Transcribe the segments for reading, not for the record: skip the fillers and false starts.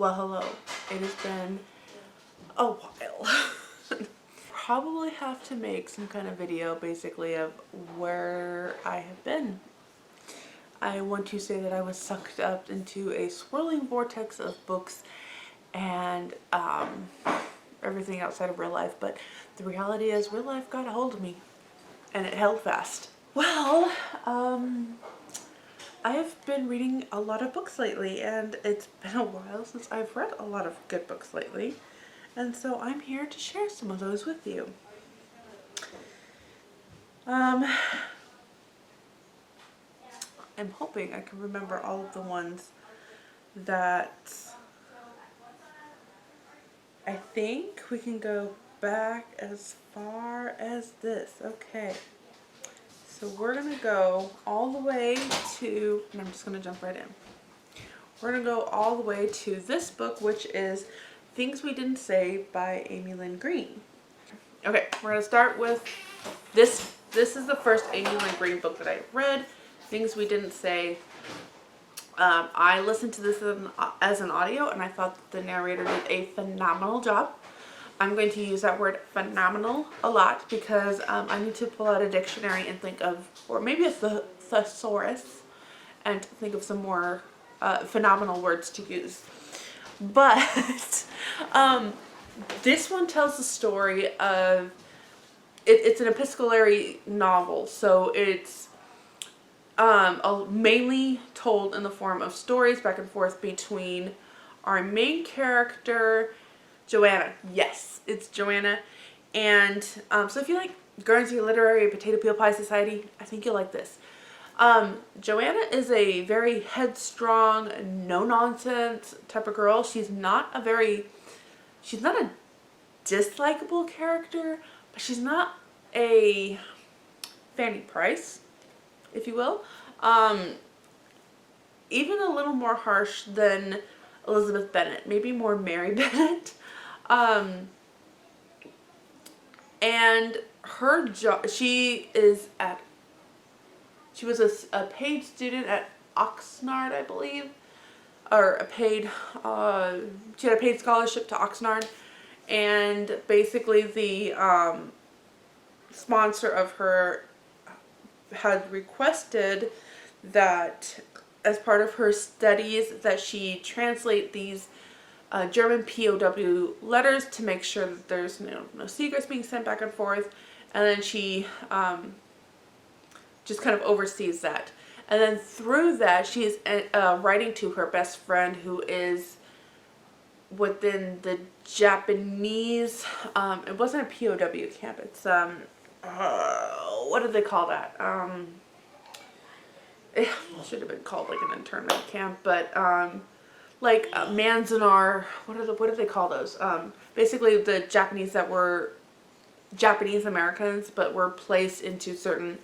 Well, hello. It has been a while. Probably have to make some kind of video basically of where I have been. I want to say that I was sucked up into a swirling vortex of books and everything outside of real life, but the reality is real life got a hold of me and it held fast. Well, I have been reading a lot of books lately, and it's been a while since I've read a lot of good books lately, and so I'm here to share some of those with you. I'm hoping I can remember all of the ones that I think we can go back as far as this. Okay. So we're going to go all the way to, and I'm just going to jump right in. We're going to go all the way to this book, which is Things We Didn't Say by Amy Lynn Green. Okay, we're going to start with this. This is the first Amy Lynn Green book that I read, Things We Didn't Say. I listened to this as an audio, and I thought the narrator did a phenomenal job. I'm going to use that word phenomenal a lot because I need to pull out a dictionary and think of, or maybe it's the thesaurus, and think of some more phenomenal words to use. But this one tells the story of, it's an epistolary novel, so it's mainly told in the form of stories back and forth between our main character, Joanna. Yes, it's Joanna. And so if you like Guernsey Literary Potato Peel Pie Society, I think you'll like this. Joanna is a very headstrong, no-nonsense type of girl. She's not a dislikable character, but she's not a Fanny Price, if you will. Even a little more harsh than Elizabeth Bennet, maybe more Mary Bennet. And her job, she was a paid student at Oxnard, I believe, or she had a paid scholarship to Oxnard, and basically the sponsor of her had requested that as part of her studies that she translate these German POW letters to make sure that there's no secrets being sent back and forth, and then she just kind of oversees that. And then through that, she is writing to her best friend who is within the Japanese, it wasn't a POW camp, it's, what did they call that? It should have been called like an internment camp, but like Manzanar, what do they call those? Basically the Japanese that were Japanese Americans but were placed into certain,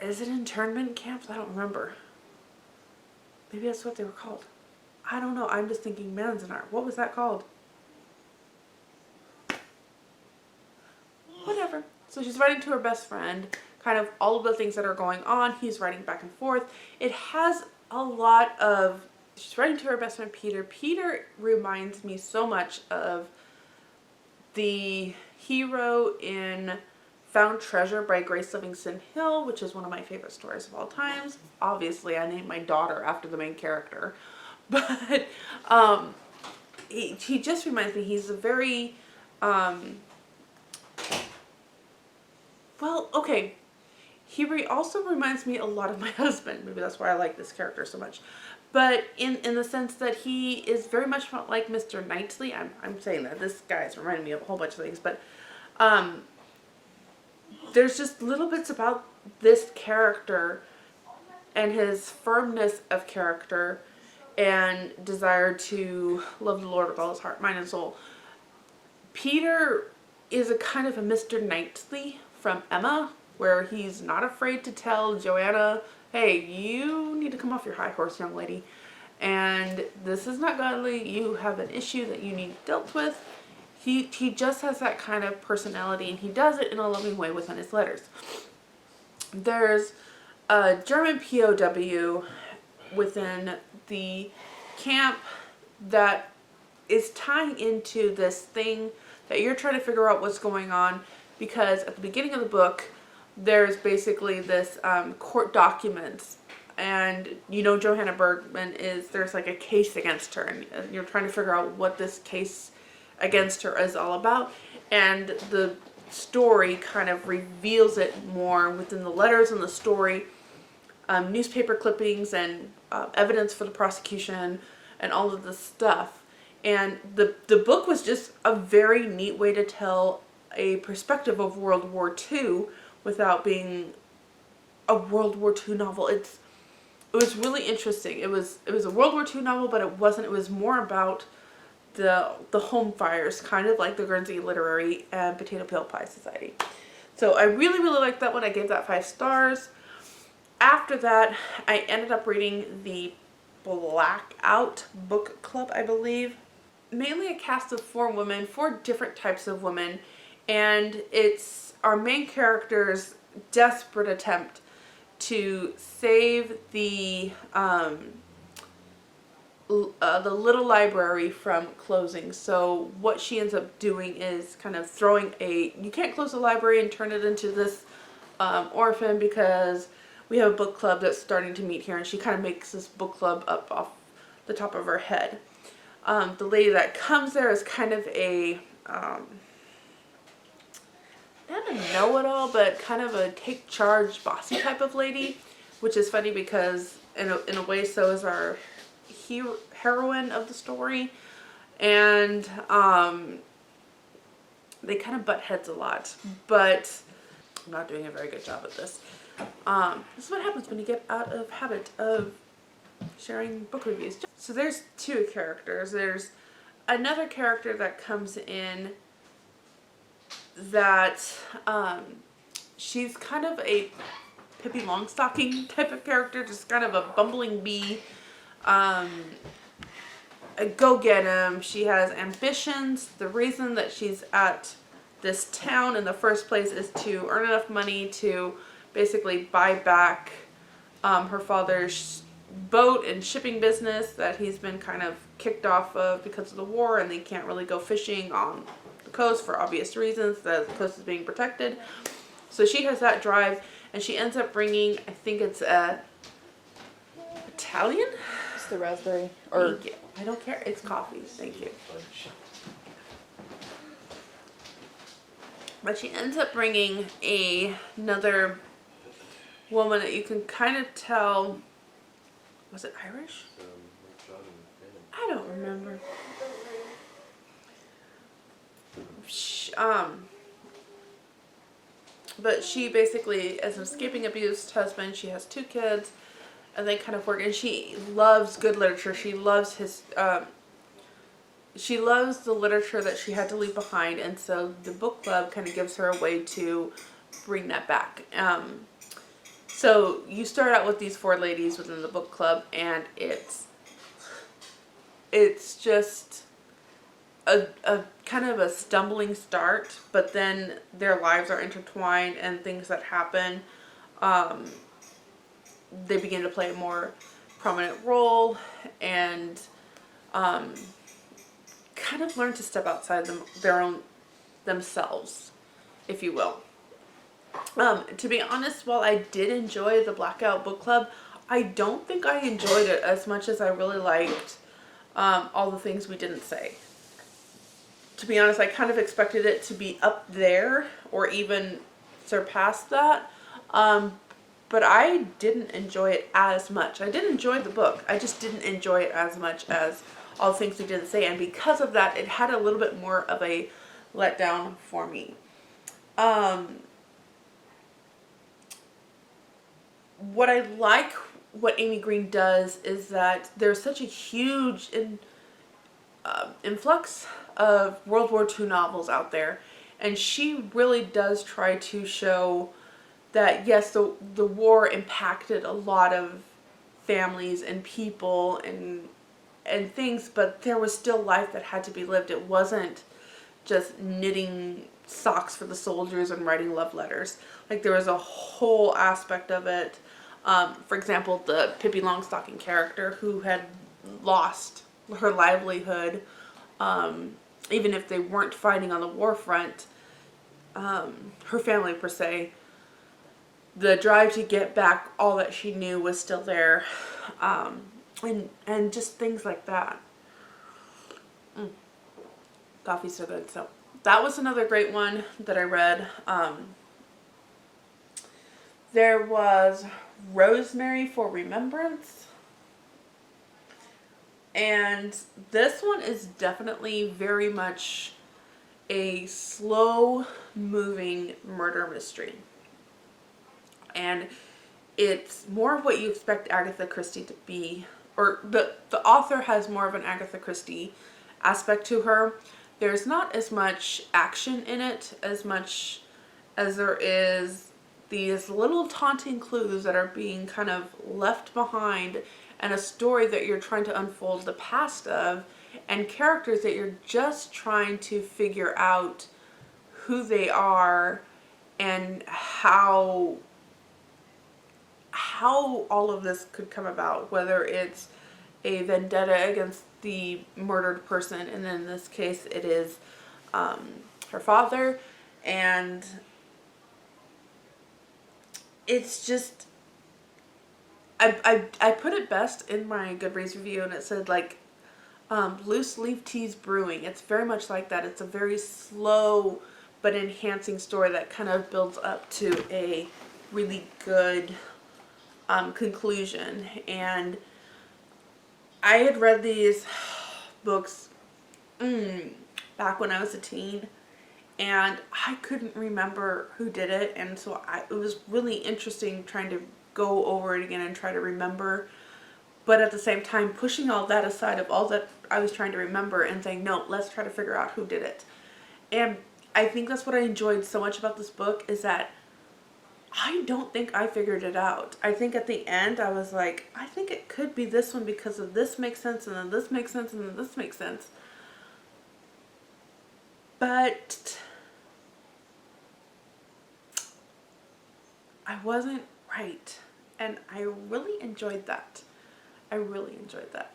is it internment camps? I don't remember. Maybe that's what they were called. I don't know. I'm just thinking Manzanar. What was that called? Whatever. So she's writing to her best friend, kind of all of the things that are going on. He's writing back and forth. It has a lot of, she's writing to her best friend Peter. Peter reminds me so much of the hero in Found Treasure by Grace Livingston Hill, which is one of my favorite stories of all times. Obviously, I named my daughter after the main character. But he just reminds me, he's a very, well, okay. He also reminds me a lot of my husband. Maybe that's why I like this character so much. But in the sense that he is very much like Mr. Knightley. I'm saying that. This guy's reminding me of a whole bunch of things. But there's just little bits about this character and his firmness of character and desire to love the Lord with all his heart, mind, and soul. Peter is a kind of a Mr. Knightley from Emma, where he's not afraid to tell Joanna, hey, you need to come off your high horse, young lady, and this is not godly. You have an issue that you need dealt with. He just has that kind of personality, and he does it in a loving way within his letters. There's a German POW within the camp that is tying into this thing that you're trying to figure out what's going on, because at the beginning of the book there's basically this court documents, and Johanna Bergman there's like a case against her, and you're trying to figure out what this case against her is all about, and the story kind of reveals it more within the letters in the story, newspaper clippings and evidence for the prosecution and all of this stuff. And the book was just a very neat way to tell a perspective of World War II without being a World War II novel. It was really interesting. It was a World War II novel, but it wasn't. It was more about the home fires, kind of like the Guernsey Literary and Potato Peel Pie Society. So I really, really liked that one. I gave that 5 stars. After that, I ended up reading the Blackout Book Club, I believe. Mainly a cast of 4 women, 4 different types of women, and it's our main character's desperate attempt to save the little library from closing. So what she ends up doing is kind of you can't close the library and turn it into this orphan, because we have a book club that's starting to meet here, and she kind of makes this book club up off the top of her head. The lady that comes there is kind of a, not a know-it-all, but kind of a take-charge, bossy type of lady, which is funny because in a way so is our heroine of the story, and they kind of butt heads a lot, but I'm not doing a very good job at this. This is what happens when you get out of habit of sharing book reviews. So there's 2 characters. There's another character that comes in that she's kind of a Pippi Longstocking type of character, just kind of a bumbling bee, a go-get-em. She has ambitions. The reason that she's at this town in the first place is to earn enough money to basically buy back her father's boat and shipping business that he's been kind of kicked off of because of the war, and they can't really go fishing on the coast for obvious reasons. The coast is being protected. So she has that drive, and she ends up bringing, I think it's Italian? It's the raspberry. Or I don't care. It's coffee. Thank you. But she ends up bringing another woman that you can kind of tell, was it Irish? I don't remember. But she basically is an escaping abused husband. She has 2 kids, and they kind of work, and she loves good literature. She loves she loves the literature that she had to leave behind, and so the book club kind of gives her a way to bring that back. So you start out with these 4 ladies within the book club, and it's just a kind of a stumbling start, but then their lives are intertwined, and things that happen, they begin to play a more prominent role, and kind of learn to step outside themselves, if you will. To be honest, while I did enjoy the Blackout Book Club, I don't think I enjoyed it as much as I really liked All the Things We Didn't Say. To be honest, I kind of expected it to be up there or even surpass that, but I didn't enjoy it as much. I did enjoy the book, I just didn't enjoy it as much as All the Things We Didn't Say, and because of that, it had a little bit more of a letdown for me. What I like what Amy Green does is that there's such a huge influx of World War II novels out there, and she really does try to show that yes, the war impacted a lot of families and people and things, but there was still life that had to be lived. It wasn't just knitting socks for the soldiers and writing love letters. Like, there was a whole aspect of it. For example, the Pippi Longstocking character who had lost her livelihood, even if they weren't fighting on the war front, her family per se, the drive to get back all that she knew was still there, and just things like that. Coffee's so good. So that was another great one that I read. There was Rosemary for Remembrance. And this one is definitely very much a slow moving murder mystery. And it's more of what you expect Agatha Christie to be, or the author has more of an Agatha Christie aspect to her. There's not as much action in it as much as there is these little taunting clues that are being kind of left behind, and a story that you're trying to unfold the past of, and characters that you're just trying to figure out who they are and how all of this could come about, whether it's a vendetta against the murdered person, and in this case it is her father. And it's just, I put it best in my Goodreads review, and it said like loose leaf teas brewing. It's very much like that. It's a very slow but enhancing story that kind of builds up to a really good conclusion. And I had read these books back when I was a teen, and I couldn't remember who did it, and so it was really interesting trying to go over it again and try to remember, but at the same time pushing all that aside of all that I was trying to remember and saying, no, let's try to figure out who did it. And I think that's what I enjoyed so much about this book, is that I don't think I figured it out. I think at the end I was like, I think it could be this one because of this makes sense, and then this makes sense, and then this makes sense. But I wasn't right. And I really enjoyed that. I really enjoyed that.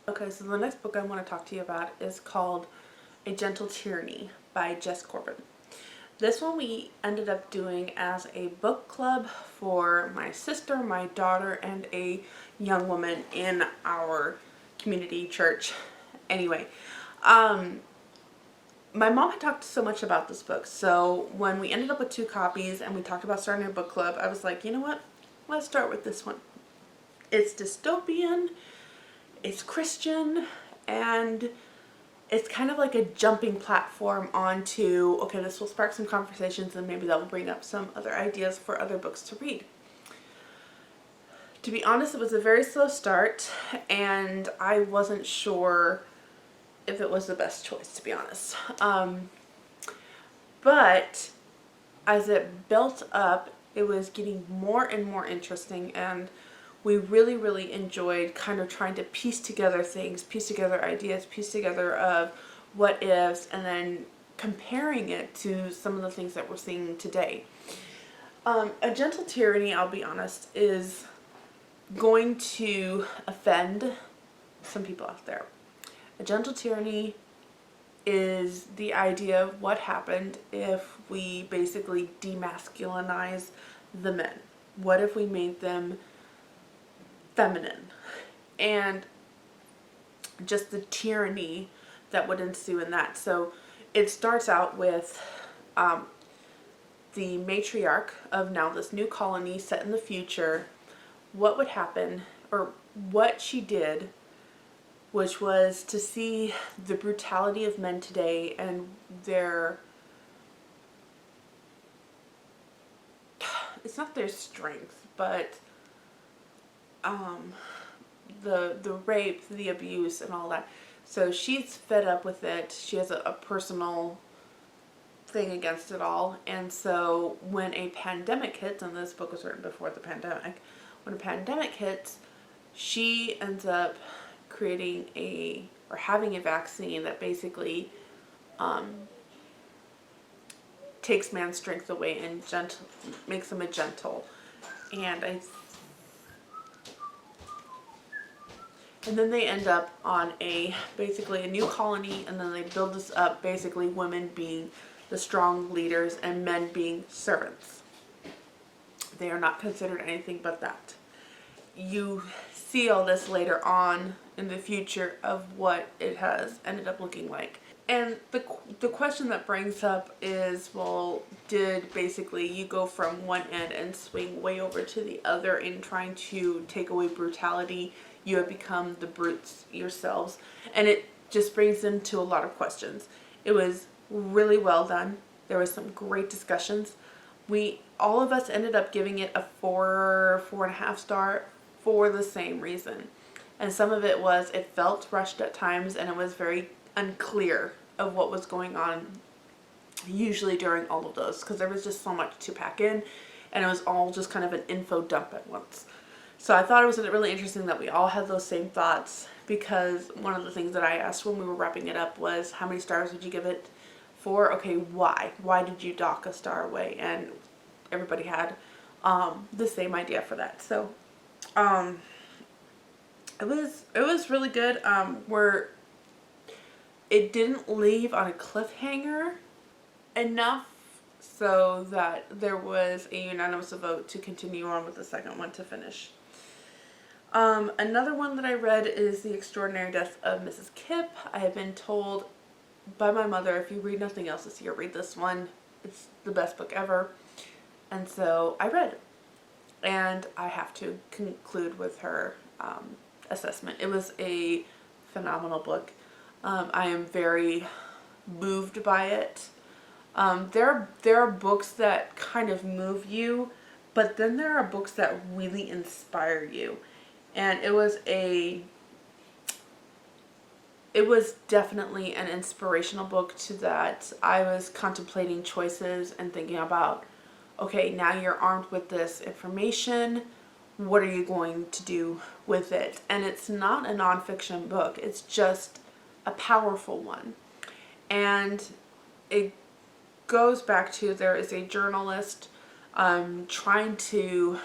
Okay, so the next book I want to talk to you about is called A Gentle Tyranny by Jess Corbin. This one we ended up doing as a book club for my sister, my daughter, and a young woman in our community church. Anyway, my mom had talked so much about this book, so when we ended up with 2 copies and we talked about starting a book club, I was like, you know what? Let's start with this one. It's dystopian, it's Christian, and it's kind of like a jumping platform onto, okay, this will spark some conversations and maybe that will bring up some other ideas for other books to read. To be honest, it was a very slow start, and I wasn't sure if it was the best choice, to be honest. But as it built up, it was getting more and more interesting, and we really, really enjoyed kind of trying to piece together things, piece together ideas, piece together of what ifs, and then comparing it to some of the things that we're seeing today. A Gentle Tyranny, I'll be honest, is going to offend some people out there. A Gentle Tyranny is the idea of what happened if we basically demasculinize the men. What if we made them feminine? And just the tyranny that would ensue in that. So it starts out with the matriarch of now this new colony set in the future. What would happen, or what she did, which was to see the brutality of men today and their, it's not their strength, but the rape, the abuse, and all that. So she's fed up with it. She has a personal thing against it all. And so when a pandemic hits, and this book was written before the pandemic, when a pandemic hits, she ends up creating or having a vaccine that basically takes man's strength away and makes him a gentle. And And then they end up on basically a new colony, and then they build this up, basically women being the strong leaders and men being servants. They are not considered anything but that. You see all this later on in the future of what it has ended up looking like. And the question that brings up is, well, did basically you go from one end and swing way over to the other in trying to take away brutality? You have become the brutes yourselves. And it just brings into a lot of questions. It was really well done. There was some great discussions. All of us ended up giving it a 4.5 star for the same reason. And some of it was, it felt rushed at times, and it was very unclear of what was going on usually during all of those, because there was just so much to pack in, and it was all just kind of an info dump at once. So I thought it was really interesting that we all had those same thoughts, because one of the things that I asked when we were wrapping it up was, how many stars would you give it for? Okay, why did you dock a star away? And everybody had the same idea for that. So it was really good. Where it didn't leave on a cliffhanger enough so that there was a unanimous vote to continue on with the second one to finish. Another one that I read is The Extraordinary Death of Mrs. Kipp. I have been told by my mother, if you read nothing else this year, read this one. It's the best book ever. And so I read it. And I have to conclude with her assessment. It was a phenomenal book. I am very moved by it. There are books that kind of move you, but then there are books that really inspire you. And it was definitely an inspirational book to that. I was contemplating choices and thinking about, okay, now you're armed with this information. What are you going to do with it? And it's not a nonfiction book. It's just a powerful one. And it goes back to, there is a journalist trying to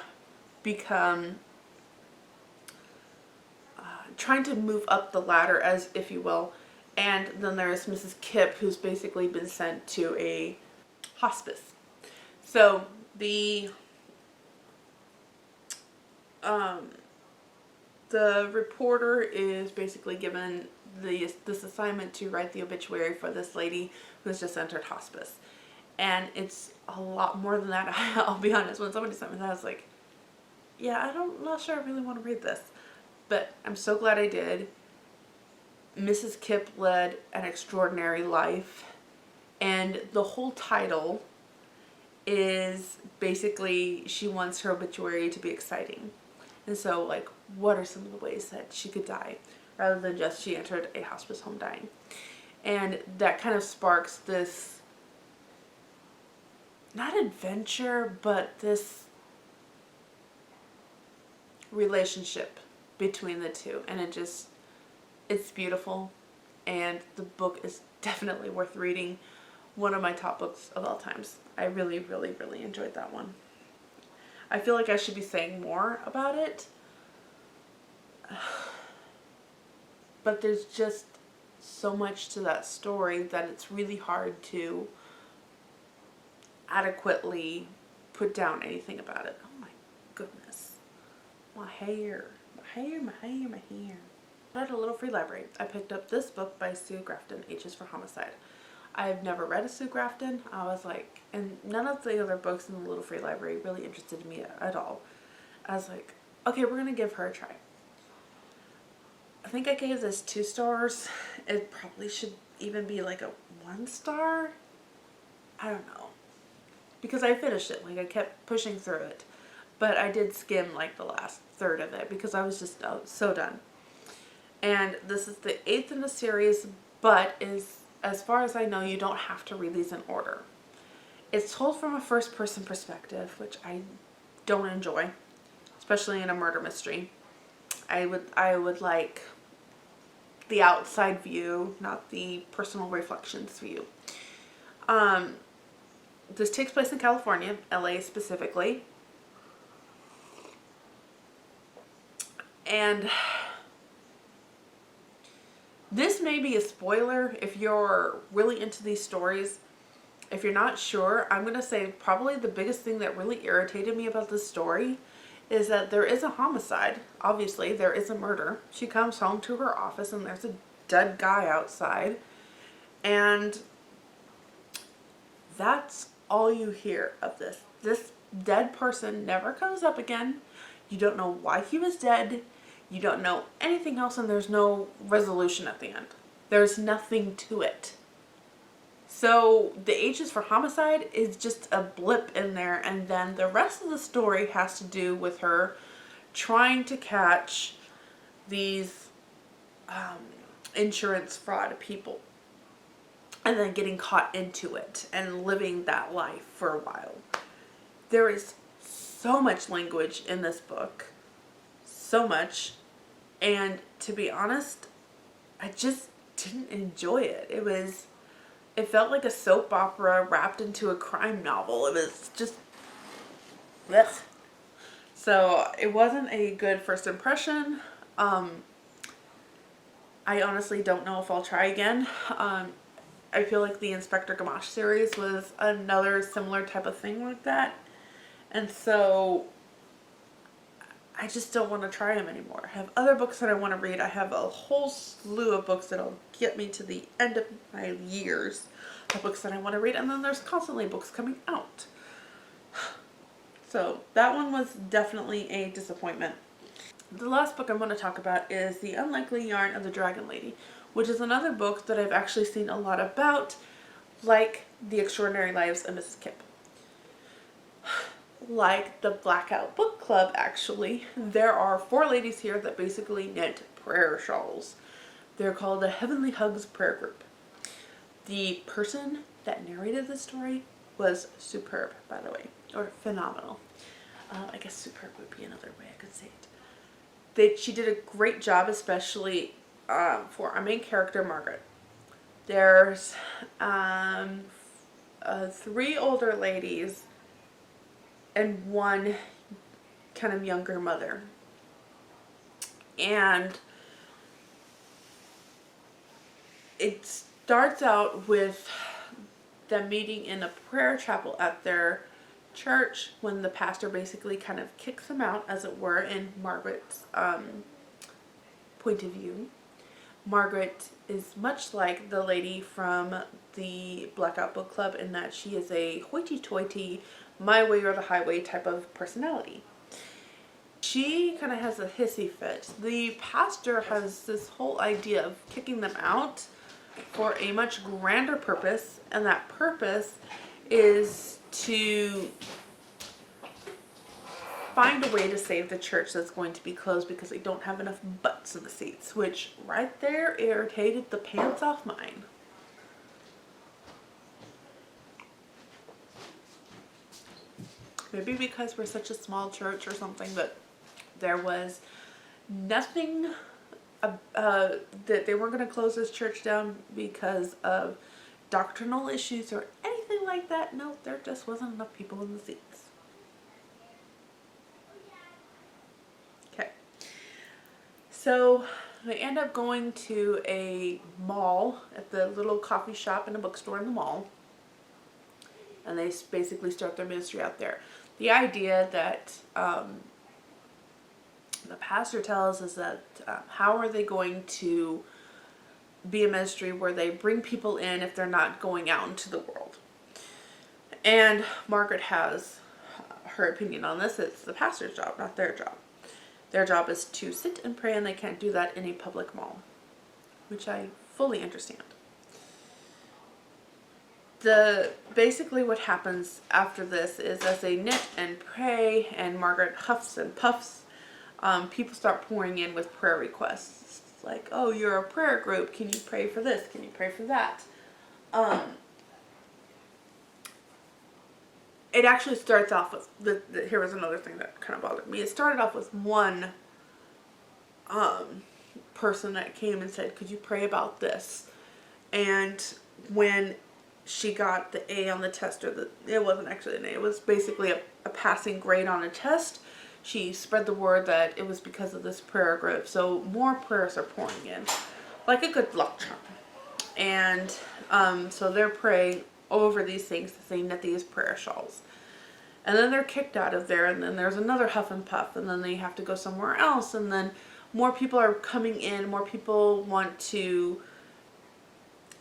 move up the ladder, as if you will. And then there's Mrs. Kipp, who's basically been sent to a hospice. So the reporter is basically given this assignment to write the obituary for this lady who's just entered hospice. And it's a lot more than that. I'll be honest, when somebody sent me that, I was like, yeah, I'm not sure I really want to read this. But I'm so glad I did. Mrs. Kipp led an extraordinary life. And the whole title is basically, she wants her obituary to be exciting. And so, like, what are some of the ways that she could die, rather than just she entered a hospice home dying. And that kind of sparks this, not adventure, but this relationship between the two. And it's beautiful. And the book is definitely worth reading. One of my top books of all times. I really, really, really enjoyed that one. I feel like I should be saying more about it. But there's just so much to that story that it's really hard to adequately put down anything about it. Oh my goodness. My hair. At a little free library, I picked up this book by Sue Grafton, H is for Homicide. I've never read a Sue Grafton. I was like, and none of the other books in the little free library really interested me at all. I was like, okay, we're going to give her a try. I think I gave this 2 stars. It probably should even be like a 1 star. I don't know. Because I finished it. Like, I kept pushing through it. But I did skim like the last third of it because I was just so done. And this is the 8th in the series, but as far as I know, you don't have to read these in order. It's told from a first-person perspective, which I don't enjoy, especially in a murder mystery. I would like the outside view, not the personal reflections view. This takes place in California, LA specifically. And This may be a spoiler if you're really into these stories. If you're not sure, I'm going to say probably the biggest thing that really irritated me about this story is that there is a homicide. Obviously, there is a murder. She comes home to her office and there's a dead guy outside. And that's all you hear of this. This dead person never comes up again. You don't know why he was dead. You don't know anything else, and there's no resolution at the end. There's nothing to it. So the H's for homicide is just a blip in there, and then the rest of the story has to do with her trying to catch these insurance fraud people, and then getting caught into it and living that life for a while. There is so much language in this book. So much. And to be honest, I just didn't enjoy it. It felt like a soap opera wrapped into a crime novel. It was just, ugh. So it wasn't a good first impression. I honestly don't know if I'll try again. I feel like the Inspector Gamache series was another similar type of thing like that. And so I just don't want to try them anymore. I have other books that I want to read. I have a whole slew of books that'll get me to the end of my years of books that I want to read. And then there's constantly books coming out. So that one was definitely a disappointment. The last book I'm going to talk about is The Unlikely Yarn of the Dragon Lady, which is another book that I've actually seen a lot about, like The Extraordinary Lives of Mrs. Kipp. Like the Blackout Book Club, actually, there are 4 ladies here that basically knit prayer shawls. They're called the Heavenly Hugs Prayer Group. The person that narrated the story was superb, by the way, or phenomenal. I guess superb would be another way I could say it. She did a great job, especially for our main character, Margaret. There's 3 older ladies and 1 kind of younger mother. And it starts out with them meeting in a prayer chapel at their church when the pastor basically kind of kicks them out, as it were, in Margaret's point of view. Margaret is much like the lady from the Blackout Book Club in that she is a hoity-toity, my way or the highway type of personality. She kind of has a hissy fit. The pastor has this whole idea of kicking them out for a much grander purpose, and that purpose is to find a way to save the church that's going to be closed because they don't have enough butts in the seats, which right there irritated the pants off mine. Maybe because we're such a small church or something, but there was nothing that they weren't going to close this church down because of doctrinal issues or anything like that. No, there just wasn't enough people in the seats. Okay. So they end up going to a mall at the little coffee shop and a bookstore in the mall. And they basically start their ministry out there. The idea that the pastor tells is that how are they going to be a ministry where they bring people in if they're not going out into the world? And Margaret has her opinion on this. It's the pastor's job, not their job. Their job is to sit and pray, and they can't do that in a public mall, which I fully understand. Basically what happens after this is as they knit and pray and Margaret huffs and puffs, people start pouring in with prayer requests. It's like, oh, you're a prayer group. Can you pray for this? Can you pray for that? It actually starts off with, here was another thing that kind of bothered me. It started off with one person that came and said, could you pray about this? And when she got the A on the test, or it wasn't actually an A, it was basically a passing grade on a test, she spread the word that it was because of this prayer group. So more prayers are pouring in. like a good luck charm. And so they're praying over these things, saying that these prayer shawls. And then they're kicked out of there, and then there's another huff and puff, and then they have to go somewhere else, and then more people are coming in, more people want to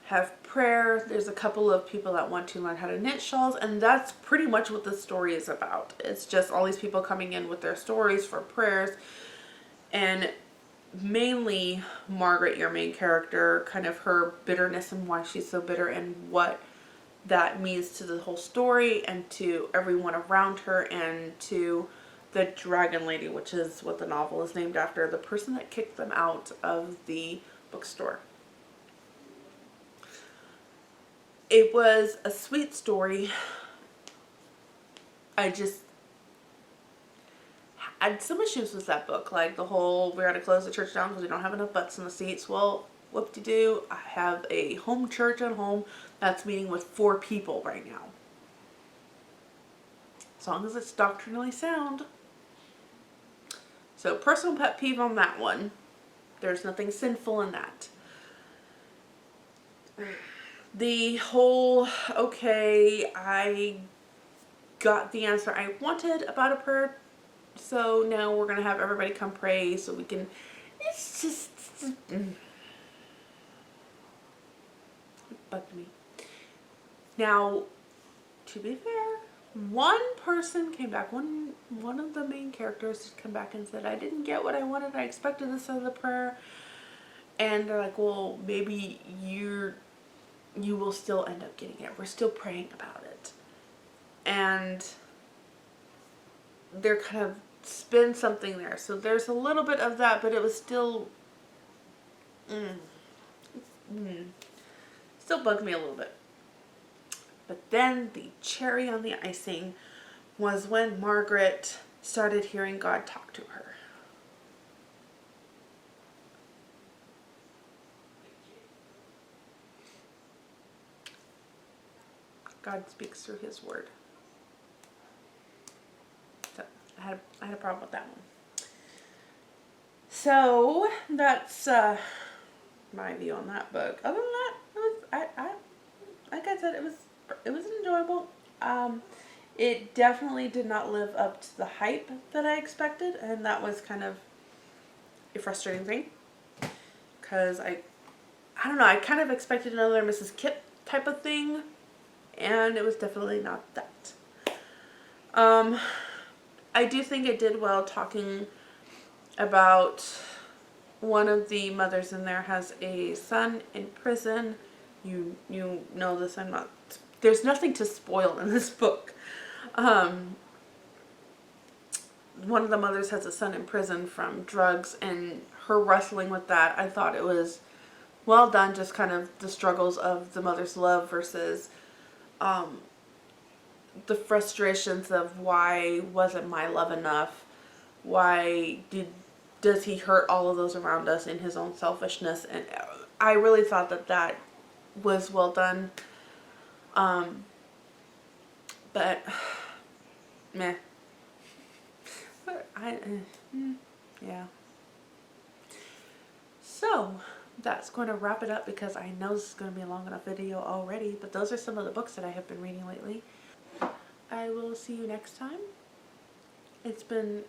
have prayer. There's a couple of people that want to learn how to knit shawls, and that's pretty much what the story is about. It's just all these people coming in with their stories for prayers, and mainly Margaret, your main character, kind of her bitterness and why she's so bitter and what that means to the whole story and to everyone around her and to the Dragon Lady, which is what the novel is named after, the person that kicked them out of the bookstore. It was a sweet story. I had some issues with that book, like the whole we're going to close the church down because we don't have enough butts in the seats. Well, whoop-de-doo, I have a home church at home that's meeting with 4 people right now. As long as it's doctrinally sound. So personal pet peeve on that one. There's nothing sinful in that. The whole, okay, I got the answer I wanted about a prayer, so now we're going to have everybody come pray so we can, it's just, it bugged me. Now, to be fair, one person came back, one of the main characters come back and said, I didn't get what I wanted, I expected this out of the prayer. And they're like, well, maybe you will still end up getting it. We're still praying about it. And there kind of spin something there. So there's a little bit of that, but it was still, still bugged me a little bit. But then the cherry on the icing was when Margaret started hearing God talk to her. God speaks through His Word. So I had a problem with that one. So that's my view on that book. Other than that, it was like I said, it was enjoyable. It definitely did not live up to the hype that I expected, and that was kind of a frustrating thing. Because I don't know, I kind of expected another Mrs. Kipp type of thing, and it was definitely not that. I do think it did well talking about one of the mothers in there has a son in prison. You know this, I'm not, there's nothing to spoil in this book. One of the mothers has a son in prison from drugs, and her wrestling with that, I thought it was well done, just kind of the struggles of the mother's love versus the frustrations of why wasn't my love enough? Why does he hurt all of those around us in his own selfishness? And I really thought that was well done. But meh. Yeah. So that's going to wrap it up because I know this is going to be a long enough video already, but those are some of the books that I have been reading lately. I will see you next time. It's been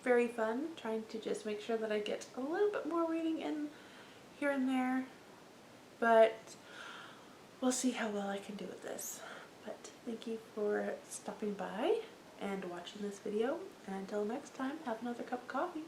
very fun trying to just make sure that I get a little bit more reading in here and there, but we'll see how well I can do with this. But thank you for stopping by and watching this video, and until next time, have another cup of coffee.